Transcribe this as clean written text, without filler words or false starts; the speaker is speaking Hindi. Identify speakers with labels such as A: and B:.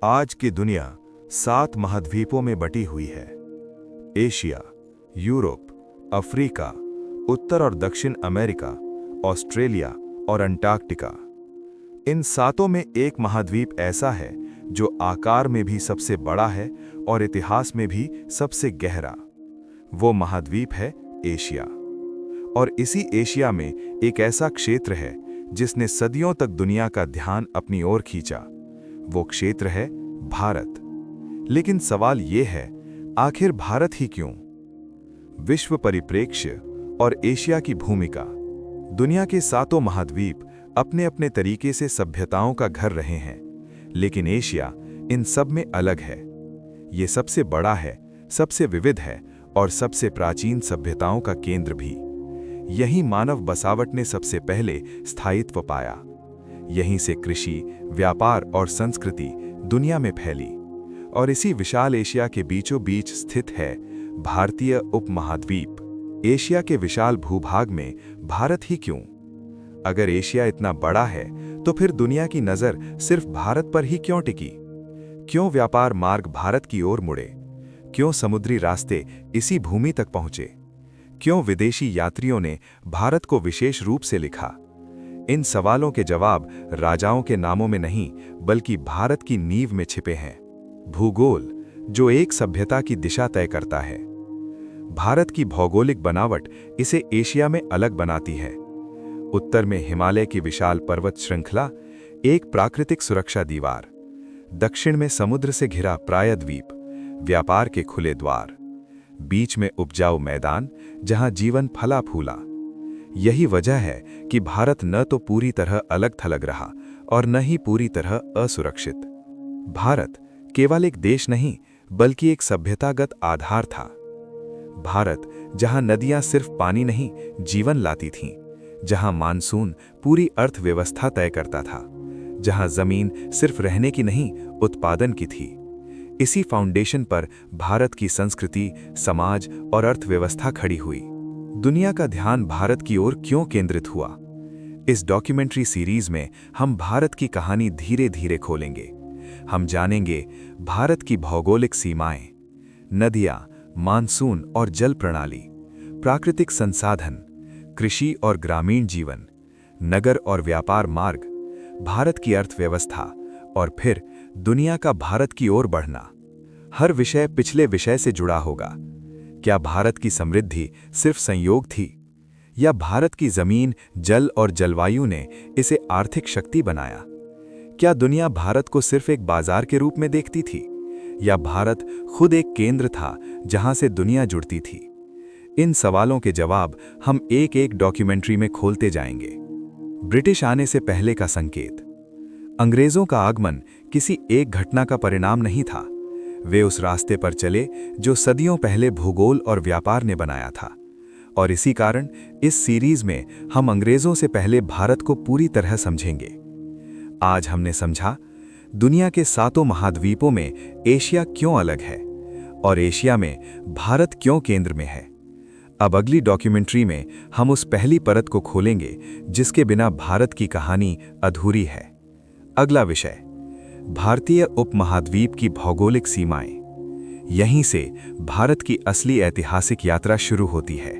A: आज की दुनिया 7 महाद्वीपों में बटी हुई है। एशिया, यूरोप, अफ्रीका, उत्तर और दक्षिण अमेरिका, ऑस्ट्रेलिया और अंटार्कटिका। इन 7 में एक महाद्वीप ऐसा है जो आकार में भी सबसे बड़ा है और इतिहास में भी सबसे गहरा। वो महाद्वीप है एशिया। और इसी एशिया में एक ऐसा क्षेत्र है जिसने सदियों तक दुनिया का ध्यान अपनी ओर खींचा। वो क्षेत्र है भारत। लेकिन सवाल ये है, आखिर भारत ही क्यों? विश्व परिप्रेक्ष्य और एशिया की भूमिका। दुनिया के 7 महाद्वीप अपने अपने तरीके से सभ्यताओं का घर रहे हैं, लेकिन एशिया इन सब में अलग है। ये सबसे बड़ा है, सबसे विविध है और सबसे प्राचीन सभ्यताओं का केंद्र भी। यहीं मानव बसावट ने सबसे पहले स्थायित्व पाया। यहीं से कृषि, व्यापार और संस्कृति दुनिया में फैली। और इसी विशाल एशिया के बीचों बीच स्थित है भारतीय उपमहाद्वीप। एशिया के विशाल भूभाग में भारत ही क्यों? अगर एशिया इतना बड़ा है तो फिर दुनिया की नजर सिर्फ भारत पर ही क्यों टिकी? क्यों व्यापार मार्ग भारत की ओर मुड़े? क्यों समुद्री रास्ते इसी भूमि तक पहुंचे? क्यों विदेशी यात्रियों ने भारत को विशेष रूप से लिखा? इन सवालों के जवाब राजाओं के नामों में नहीं, बल्कि भारत की नींव में छिपे हैं। भूगोल, जो एक सभ्यता की दिशा तय करता है। भारत की भौगोलिक बनावट इसे एशिया में अलग बनाती है। उत्तर में हिमालय की विशाल पर्वत श्रृंखला, एक प्राकृतिक सुरक्षा दीवार। दक्षिण में समुद्र से घिरा प्रायद्वीप, व्यापार के खुले द्वार। बीच में उपजाऊ मैदान, जहां जीवन फला फूला। यही वजह है कि भारत न तो पूरी तरह अलग थलग रहा और न ही पूरी तरह असुरक्षित। भारत केवल एक देश नहीं, बल्कि एक सभ्यतागत आधार था। भारत जहां नदियां सिर्फ पानी नहीं, जीवन लाती थीं, जहां मानसून पूरी अर्थव्यवस्था तय करता था, जहां जमीन सिर्फ रहने की नहीं, उत्पादन की थी। इसी फाउंडेशन पर भारत की संस्कृति, समाज और अर्थव्यवस्था खड़ी हुई। दुनिया का ध्यान भारत की ओर क्यों केंद्रित हुआ? इस डॉक्यूमेंट्री सीरीज में हम भारत की कहानी धीरे धीरे खोलेंगे। हम जानेंगे भारत की भौगोलिक सीमाएं, नदियां, मानसून और जल प्रणाली, प्राकृतिक संसाधन, कृषि और ग्रामीण जीवन, नगर और व्यापार मार्ग, भारत की अर्थव्यवस्था और फिर दुनिया का भारत की ओर बढ़ना। हर विषय पिछले विषय से जुड़ा होगा। क्या भारत की समृद्धि सिर्फ संयोग थी, या भारत की जमीन, जल और जलवायु ने इसे आर्थिक शक्ति बनाया? क्या दुनिया भारत को सिर्फ एक बाजार के रूप में देखती थी, या भारत खुद एक केंद्र था जहां से दुनिया जुड़ती थी? इन सवालों के जवाब हम एक एक डॉक्यूमेंट्री में खोलते जाएंगे। ब्रिटिश आने से पहले का संकेत। अंग्रेजों का आगमन किसी एक घटना का परिणाम नहीं था। वे उस रास्ते पर चले जो सदियों पहले भूगोल और व्यापार ने बनाया था। और इसी कारण इस सीरीज में हम अंग्रेजों से पहले भारत को पूरी तरह समझेंगे। आज हमने समझा दुनिया के 7 महाद्वीपों में एशिया क्यों अलग है और एशिया में भारत क्यों केंद्र में है। अब अगली डॉक्यूमेंट्री में हम उस पहली परत को खोलेंगे जिसके बिना भारत की कहानी अधूरी है। अगला विषय, भारतीय उपमहाद्वीप की भौगोलिक सीमाएं। यहीं से भारत की असली ऐतिहासिक यात्रा शुरू होती है।